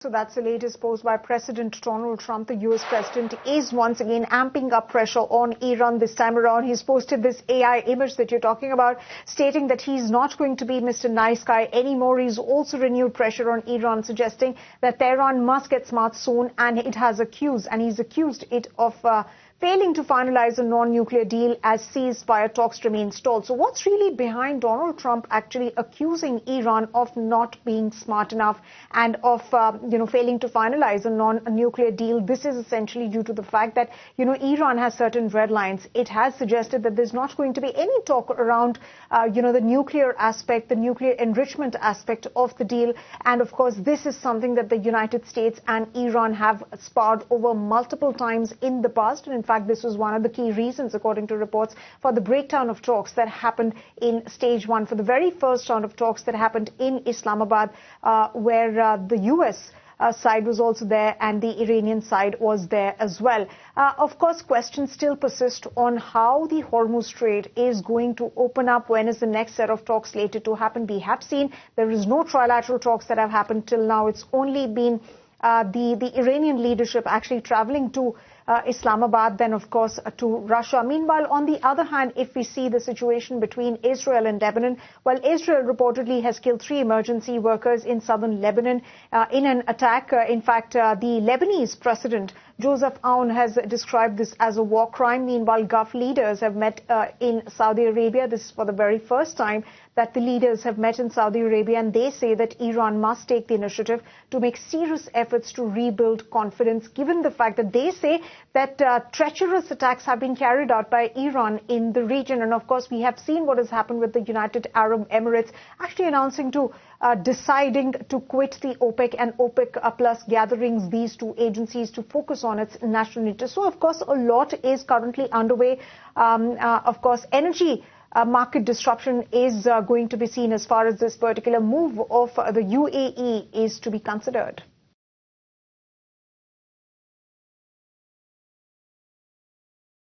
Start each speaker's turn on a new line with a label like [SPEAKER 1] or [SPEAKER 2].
[SPEAKER 1] So that's the latest post by President Donald Trump. The US president is once again amping up pressure on Iran this time around. He's posted this AI image that you're talking about, stating that he's not going to be Mr. Nice Guy anymore. He's also renewed pressure on Iran, suggesting that Tehran must get smart soon, and he's accused it of failing to finalize a non-nuclear deal as ceasefire talks remain stalled. So what's really behind Donald Trump actually accusing Iran of not being smart enough and of failing to finalize a non-nuclear deal? This is essentially due to the fact that Iran has certain red lines. It has suggested that there's not going to be any talk around the nuclear aspect, the nuclear enrichment aspect of the deal. And of course, this is something that the United States and Iran have sparred over multiple times in the past. And in fact, this was one of the key reasons, according to reports, for the breakdown of talks that happened in stage one, for the very first round of talks that happened in Islamabad, where the U.S. Side was also there and the Iranian side was there as well. Of course, questions still persist on how the Hormuz Strait is going to open up. When is the next set of talks slated to happen? We have seen there is no trilateral talks that have happened till now. It's only been the Iranian leadership actually traveling to Islamabad, then of course to Russia. Meanwhile, on the other hand, if we see the situation between Israel and Lebanon, well, Israel reportedly has killed 3 emergency workers in southern Lebanon in an attack. In fact, the Lebanese president, Joseph Aoun, has described this as a war crime. Meanwhile, Gulf leaders have met in Saudi Arabia. This is for the very first time that the leaders have met in Saudi Arabia, and they say that Iran must take the initiative to make serious efforts to rebuild confidence, given the fact that they say that treacherous attacks have been carried out by Iran in the region. And of course, we have seen what has happened with the United Arab Emirates actually announcing to deciding to quit the OPEC and OPEC plus gatherings, these 2 agencies, to focus on its national interests. So, of course, a lot is currently underway. Of course, energy market disruption is going to be seen as far as this particular move of the UAE is to be considered.